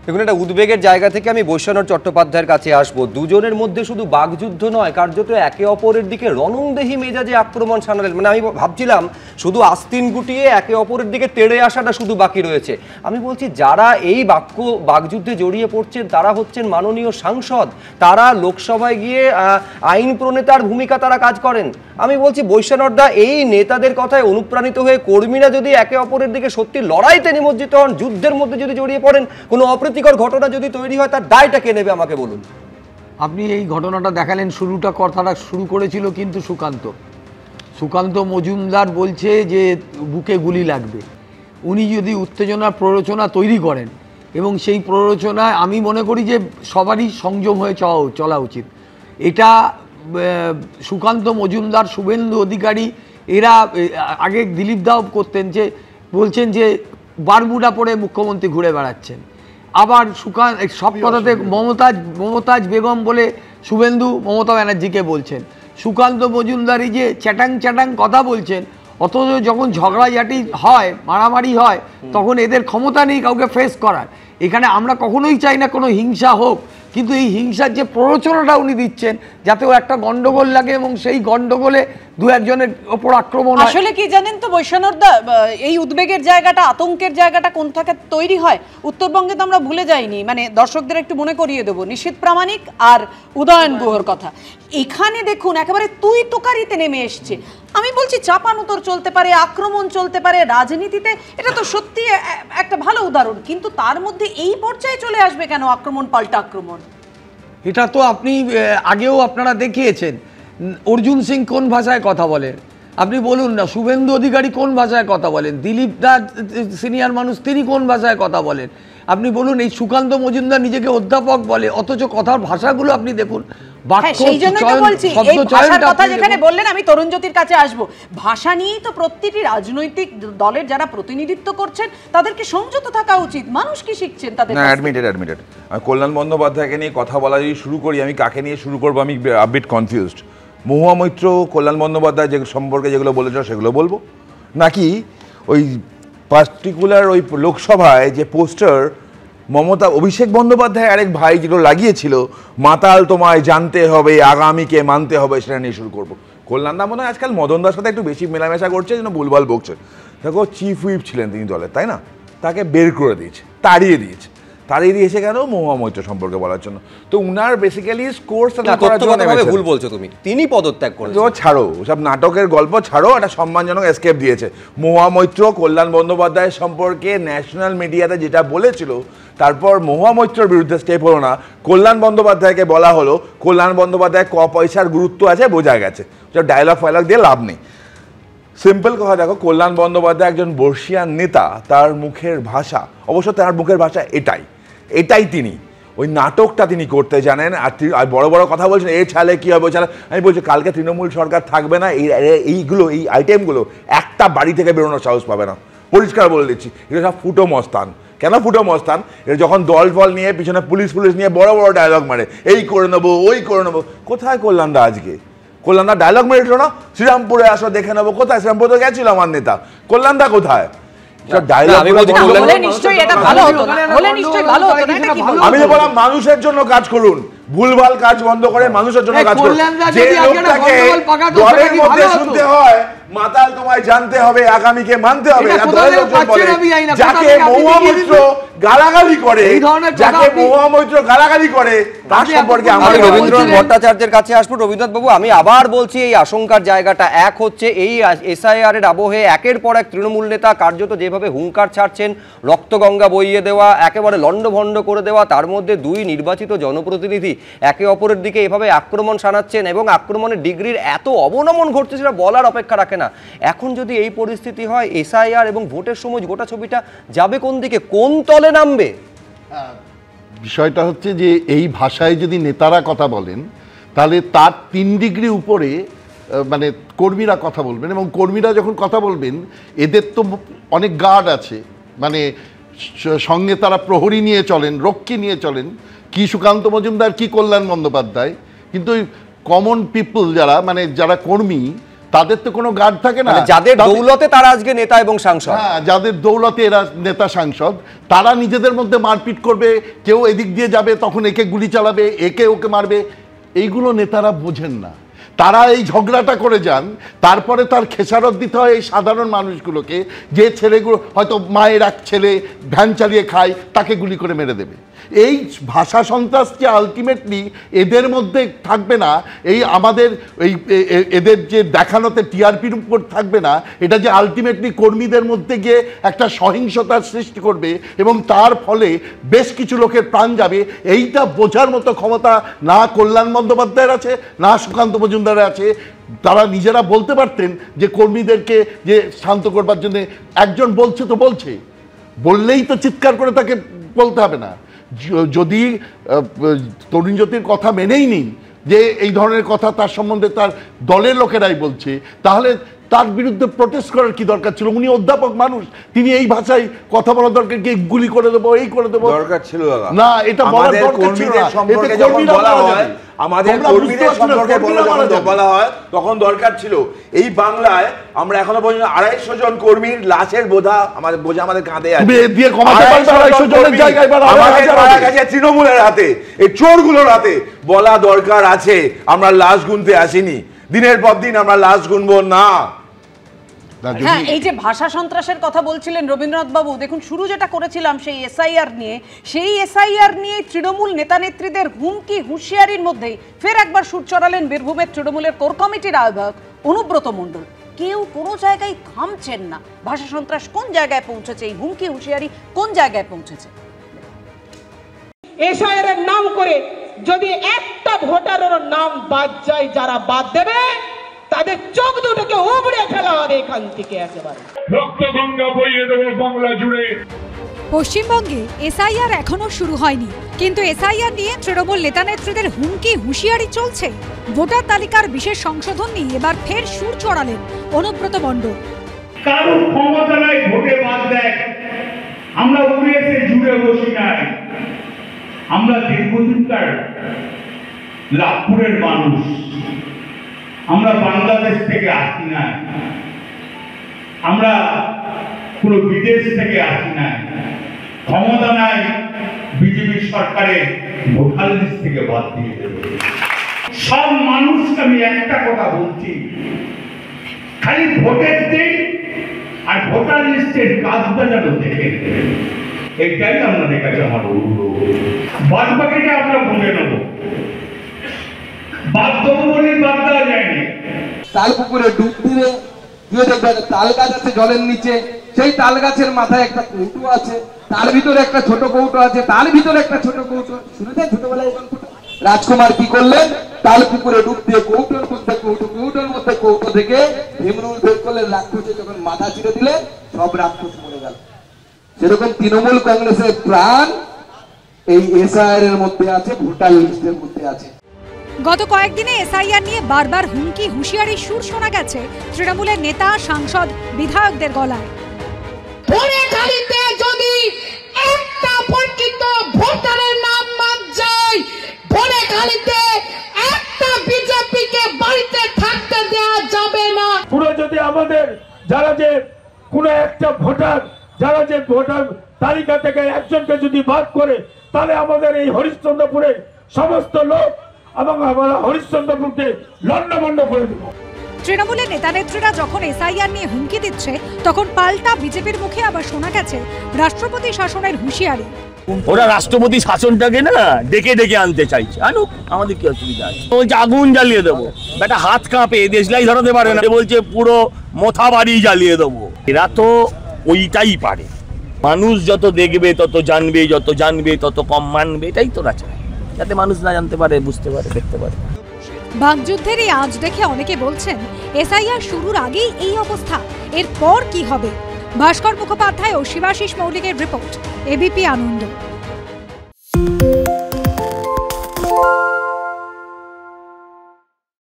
দেখুন, একটা উদ্বেগের জায়গা থেকে আমি বৈশ্বনাথ চট্টোপাধ্যায়ের কাছে আসবো। দুজনের মধ্যে শুধু বাকযুদ্ধ নয়, কার্যত একে অপরের দিকে রণংদেহী মেজাজে আক্রমণ শানালেন। মানে আমি ভাবছিলাম শুধু আস্তিন গুটিয়ে একে অপরের দিকে তেড়ে আসাটা শুধু বাকি রয়েছে। আমি বলছি যারা এই বাকযুদ্ধে জড়িয়ে পড়ছেন তারা হচ্ছেন মাননীয় সাংসদ, তারা লোকসভায় গিয়ে আইন প্রণেতার ভূমিকা তারা কাজ করেন। আমি বলছি বৈশ্বনাথদা, এই নেতাদের কথায় অনুপ্রাণিত হয়ে কর্মীরা যদি একে অপরের দিকে সত্যি লড়াইতে নিমজ্জিত হন, যুদ্ধের মধ্যে যদি জড়িয়ে পড়েন, কোনো অপ্রীতিকর ঘটনা যদি তৈরি হয়, তার দায়টা কে নেবে আমাকে বলুন। আপনি এই ঘটনাটা দেখালেন, কথাটা শুরু করেছিল কিন্তু সুকান্ত মজুমদার বলছে যে বুকে গুলি লাগবে। উনি যদি উত্তেজনার প্ররোচনা তৈরি করেন এবং সেই প্ররোচনায় আমি মনে করি যে সবারই সংযম হয়ে চলা উচিত। এটা সুকান্ত মজুমদার, শুভেন্দু অধিকারী এরা আগে দিলীপ দাও করতেন, যে বলছেন যে বারমুডা পরে মুখ্যমন্ত্রী ঘুরে বেড়াচ্ছেন। আবার সব কথাতে মমতাজ বেগম বলে শুভেন্দু মমতা ব্যানার্জিকে বলছেন। সুকান্ত মজুমদারই যে চ্যাটাং কথা বলছেন, অথচ যখন ঝগড়াঝাটি হয়, মারামারি হয়, তখন এদের ক্ষমতা নেই কাউকে ফেস করার। এখানে আমরা কখনোই চাই না কোনো হিংসা হোক, কিন্তু এই হিংসার যে প্ররোচনাটা উনি দিচ্ছেন যাতে ও একটা গন্ডগোল লাগে এবং সেই গন্ডগোলে দু একজনের ওপর আক্রমণ হয়। আসলে কি জানেন তো বৈশ্বনাথদা, এই উদ্বেগের জায়গাটা, আতঙ্কের জায়গাটা কোন থেকে তৈরি হয়? উত্তরবঙ্গে তো আমরা ভুলে যাইনি, মানে দর্শকদের একটু মনে করিয়ে দেবো নিশীথ প্রামাণিক আর উদয়ন গুহর কথা। এখানে দেখুন একেবারে তুই তোকারিতে নেমে এসছে। আমি বলছি চাপানোতর চলতে পারে, আক্রমণ চলতে পারে রাজনীতিতে, এটা তো সত্যি একটা ভালো উদাহরণ, কিন্তু তার মধ্যে এই পর্যায়ে চলে আসবে কেন আক্রমণ পাল্টা আক্রমণ? এটা তো আপনি আগেও আপনারা দেখিয়েছেন। অর্জুন সিং কোন ভাষায় কথা বলেন আপনি বলুন না, শুভেন্দু অধিকারী কোন ভাষায় কথা বলেন, দিলীপ দা সিনিয়র মানুষ তিনি কোন ভাষায় কথা বলেন আপনি বলুন। এই সুকান্ত মজুমদার নিজেকে অধ্যাপক বলে, অথচ কথার ভাষাগুলো আপনি দেখুন। সেই জন্যই তো বলছি, এই ভাষার কথা যেখানে বললেন, আমি তরুণ জ্যোতির কাছে আসবো। ভাষা নিয়েই তো প্রতিটি রাজনৈতিক দলের যারা প্রতিনিধিত্ব করছেন তাদেরকে সংযত থাকা উচিত। মানুষ কি শিখছেন তাদের? না, অ্যাডমিটেড। আমি কল্যাণ বন্দ্যোপাধ্যায়কে নিয়ে কথা বলা যদি শুরু করি, আমি কাকে নিয়ে শুরু করবো আমি বিট কনফিউজড। মহুয়া মৈত্র, কল্যাণ বন্দ্যোপাধ্যায় যে সম্পর্কে যেগুলো বলেছ সেগুলো বলবো, নাকি ওই পার্টিকুলার ওই লোকসভায় যে পোস্টার অভিষেক বন্দ্যোপাধ্যায় আরেক ভাই যেগুলো লাগিয়েছিল, মাতাল তোমায় জানতে হবে, আগামীকে মানতে হবে, সেটা নিয়ে শুরু করবো। কল্যাণদা মনে হয় আজকাল মদনদার সাথে একটু বেশি মেলামেশা করছে, যেন ভুলভাল বকছেন। দেখো, চিফ হুইপ ছিলেন তিনি দলের, তাই না? তাকে বের করে দিয়েছে, তাড়িয়ে দিয়েছে কেন? মহুয়া মৈত্র সম্পর্কে বলার জন্য। তো উনার বেসিক্যালি স্কোর ভুল বলছো তুমি, তিনি পদত্যাগ করেছেন। ছাড়ো সব নাটকের গল্প, ছাড়ো, একটা সম্মানজনক এসকেপ দিয়েছে। মহুয়া মৈত্র কল্যাণ বন্দ্যোপাধ্যায় সম্পর্কে ন্যাশনাল মিডিয়াতে যেটা বলেছিল, তারপর মহুয়া মৈত্রর বিরুদ্ধে স্টেপ হলো না, কল্যাণ বন্দ্যোপাধ্যায়কে বলা হলো। কল্যাণ বন্দ্যোপাধ্যায় পয়সার গুরুত্ব আছে বোঝা গেছে, ডায়লগ ফাইলগ দিয়ে লাভ নেই। সিম্পল কথা দেখো, কল্যাণ বন্দ্যোপাধ্যায় একজন বর্ষিয়ান নেতা, তার মুখের ভাষা, অবশ্য তার মুখের ভাষা এটাই তিনি ওই নাটকটা তিনি করতে জানেন। আর বড় বড় কথা বলছেন, এ ছালে কী হবে, ছালে। আমি বলছি কালকে তৃণমূল সরকার থাকবে না, এই আইটেমগুলো একটা বাড়ি থেকে বেরোনোর সাহস পাবে না, পরিষ্কার বলে দিচ্ছি। এটা সব ফুটো মস্তান। কেন ফুটো মস্তান? এটা যখন দল নিয়ে পিছনে পুলিশ নিয়ে বড় বড় ডায়লগ মারে, এই করে নেবো, ওই করে নেবো। কোথায় কল্যাণদা আজকে? কল্যাণদা ডায়লগ মেরেছিল না, শ্রীরামপুরে আসো দেখে নেবো। কোথায়? শ্রীরামপুরে তো গেছিল আমার নেতা। কল্যাণদা কোথায়? আমি বললাম মানুষের জন্য কাজ করুন, ভুলভাল কাজ বন্ধ করে মানুষের জন্য কাজ করুন। যে লোকটাকে দলের মধ্যে শুনতে হয় মাতাল তোমায় জানতে হবে, আগামীকে মানতে হবে, যাকে মহুয়া মৈত্র গালাগালি করে, তার সম্পর্কে আমি রবীন্দ্রনাথ ভট্টাচার্যের কাছে আসবো। রবীন্দ্রনাথ বাবু, আমি আবার বলছি, এই আশঙ্কার জায়গাটা এক হচ্ছে এই এসআইআর এর আবহে একের পর এক তৃণমূল নেতা কার্যত যেভাবে হুঙ্কার ছাড়ছেন, রক্তগঙ্গা বইয়ে দেওয়া, একেবারে লণ্ডভণ্ড করে দেওয়া, তার মধ্যে দুই নির্বাচিত জনপ্রতিনিধি একে অপরের দিকে এভাবে আক্রমণ শানাচ্ছেন এবং আক্রমণের ডিগ্রির এত অবনমন ঘটছে সেটা বলার অপেক্ষা রাখে না। এখন যদি এই পরিস্থিতি হয়, এসআইআর এবং ভোটের সময় গোটা ছবিটা যাবে কোন দিকে, কোন তলে নামবে? বিষয়টা হচ্ছে যে এই ভাষায় যদি নেতারা কথা বলেন, তাহলে তার 3 ডিগ্রি উপরে মানে কর্মীরা কথা বলবেন, এবং কর্মীরা যখন কথা বলবেন এদের তো অনেক গার্ড আছে, মানে সঙ্গে তারা প্রহরী নিয়ে চলেন, রক্ষী নিয়ে চলেন, কি সুকান্ত মজুমদার কি কল্যাণ বন্দ্যোপাধ্যায়। কিন্তু ওই কমন পিপল যারা, মানে যারা কর্মী, তাদের তো কোনো গার্ড থাকে না, যাদের দৌলতে তারা আজকে নেতা এবং সাংসদ। হ্যাঁ, যাদের দৌলতে এরা নেতা সাংসদ, তারা নিজেদের মধ্যে মারপিট করবে, কেউ এদিক দিয়ে যাবে তখন একে গুলি চালাবে, একে ওকে মারবে, এইগুলো নেতারা বোঝেন না। তারা এই ঝগড়াটা করে যান, তারপরে তার খেসারত দিতে হয় এই সাধারণ মানুষগুলোকে, যে ছেলেগুলো হয়তো মায়ের এক ছেলে ভ্যান চালিয়ে খায়, তাকে গুলি করে মেরে দেবে। এই ভাষা সন্ত্রাস যে আলটিমেটলি এদের মধ্যে থাকবে না, এই আমাদের এই এদের যে দেখানোতে টিআরপির উপর থাকবে না, এটা যে আলটিমেটলি কর্মীদের মধ্যে গিয়ে একটা সহিংসতার সৃষ্টি করবে এবং তার ফলে বেশ কিছু লোকের প্রাণ যাবে, এইটা বোঝার মতো ক্ষমতা না কল্যাণ বন্দ্যোপাধ্যায়ের আছে, না সুকান্ত মজুমদারের আছে। তারা নিজেরা বলতে পারতেন যে কর্মীদেরকে যে শান্ত করবার জন্য, একজন বলছে তো বলছে, বললেই তো চিৎকার করে তাকে বলতে হবে না। যদি তরুণ জ্যোতির কথা মেনেই নিন যে এই ধরনের কথা তার সম্বন্ধে তার দলের লোকেরাই বলছে, তাহলে তার বিরুদ্ধে প্রোটেস্ট করার কি দরকার ছিল? উনি অধ্যাপক মানুষ, তিনি এই ভাষায় কথা বলা দরকার কি গুলি করে দেবো, এই করে দেবো দরকার ছিল না, এটা বলার দরকার ছিল না। আমাদের কর্মীদের সম্পর্কে বলা হয় তখন দরকার ছিল। এই বাংলায় আমরা এখনো পর্যন্ত 250 জন কর্মীর লাশের বোঝা আমাদের কাঁধে আছে। তৃণমূলের হাতে, এই চোরগুলোর হাতে বলা দরকার আছে আমরা লাশ গুনতে আসিনি, দিনের পর দিন আমরা লাশ গুনবো না। হ্যাঁ, এই যে ভাষা সন্ত্রাসের কথা বলছিলেন রবীন্দ্রনাথ বাবু, দেখুন শুরু যেটা করেছিলাম সেই এসআইআর নিয়ে, সেই এসআইআর নিয়ে তৃণমূল নেতা নেত্রীদের হুমকি হুঁশিয়ারির মধ্যেই ফের একবার সুর চড়ালেন বীরভূমের তৃণমূলের কোর কমিটির আহ্বায়ক অনুব্রত মণ্ডল। কেউ কোনো জায়গায় থামছেন না। ভাষা সন্ত্রাস কোন জায়গায় পৌঁছেছে, এই হুমকি হুঁশিয়ারি কোন জায়গায় পৌঁছেছে? এসআইআর এর নাম করে যদি একটা ভোটারের নাম বাদ যায়, যারা বাদ দেবে তাদের চোখ দুটোকে উবড়ে ফেলা হবে এখান থেকে একেবারে। রক্তগঙ্গা বইয়ে দেবে বাংলা জুড়ে। পশ্চিমবঙ্গে এসআইআর এখনো শুরু হয়নি, কিন্তু এসআইআর নিয়ে তৃণমূল নেতানেত্রীদের হুমকি হুঁশিয়ারি চলছে। ভোটার তালিকার বিশেষ সংশোধন নিয়ে এবার ফের সুর চড়ালেন অনুব্রত মণ্ডল। কারো ক্ষমতা নাই ভোটে বাদ দেয়, আমরা উড়ে এসে জুড়ে বসি নাই। আমরা দীর্ঘদিনকার লাভপুরের মানুষ, আমরা বাংলাদেশ থেকে আসি না, আমরা কোন বিদেশ থেকে আসি না। ক্ষমতা নাই বিজেপি সরকারের ভোটার লিস্ট থেকে বাদ দিয়ে দেবে। সব মানুষকে আমি একটা কথা বলছি, খালি ভোটের দিন আর ভোটার লিস্টের কাজটা যেন দেখে দেবেন, এইটাই আপনাদের কাছে আমার অনুরোধ। বাদ বাকিটা আমরা বলে নেব, বাদ দেবো বলে বাদ দেওয়া যায়নি। তাল পুকুরে ডুব দিলে গিয়ে দেখবে তাল গাছ আছে জলের নিচে, সেই তাল গাছের মাথায় একটা কৌটো আছে, তার ভিতরে একটা ছোট কৌটো আছে, তার ভিতরে একটা ছোট কৌটো। শুনেছেন ছোটবেলায় গল্পটা? রাজকুমার কি করলেন? তাল পুকুরে ডুব দিয়ে কৌটোর মধ্যে কৌটো থেকে ভীমরুল বের করলেন, রাক্ষসে যখন মাথা ছিঁড়ে দিলে সব রাক্ষস মরে গেল। সেরকম তৃণমূল কংগ্রেসের প্রাণ এই এসআইআর এর মধ্যে আছে, ভোটার লিস্টের মধ্যে আছে। গত কয়েকদিনে এসআইআর নিয়ে বারবার হুমকি হুঁশিয়ারির সুর শোনা গেছে তৃণমূলের নেতা, সাংসদ, বিধায়কদের গলায়। ভোটারখালীতে যদি একটা পরিচিত ভোটারের নাম বাদ যায়, ভোটারখালীতে একটা বিজেপিকে বাড়িতে থাকতে দেওয়া যাবে না। পুরো যদি আমাদের যারা যে কোনো একটা ভোটার, যারা যে ভোটার তালিকা থেকে একজনকে যদি বাদ করে, তাহলে আমাদের এই হরিশ্চন্দ্রপুরের সমস্ত লোক এবং আমরা হরিশ্চন্দ্রপুরকে লন্ডভন্ড করে দেব। তৃণমূলের নেতানেত্রীরা যখন এসআইআর নিয়ে হুমকি দিচ্ছে, তখন পাল্টা বিজেপির মুখে আবার শোনা গেছে রাষ্ট্রপতি শাসনের হুঁশিয়ারি। ওরা রাষ্ট্রপতি শাসনটাকে না ডেকে ডেকে আনতে চাইছে, আনুক, আমাদের কি অসুবিধা আছে? বলছে আগুন জ্বালিয়ে দেবো, বেটা হাত কাঁপে, দেশলাই ধরাতে পারে না, বলছে পুরো মথা বাড়ি জ্বালিয়ে দেবো। এরা তো ওইটাই পারে। মানুষ যত দেখবে তত জানবে, যত জানবে তত কম মানবে, এটাই তো রাজা, যাতে মানুষ না জানতে পারে, বুঝতে পারে, দেখতে পারে। বাকযুদ্ধের এই আজ দেখে অনেকে বলছেন এসআইআর শুরুর আগেই এই অবস্থা, এরপর কি হবে? ভাস্কর মুখোপাধ্যায় ও শিবাশিস মৌলিকের রিপোর্ট, এবিপি আনন্দ।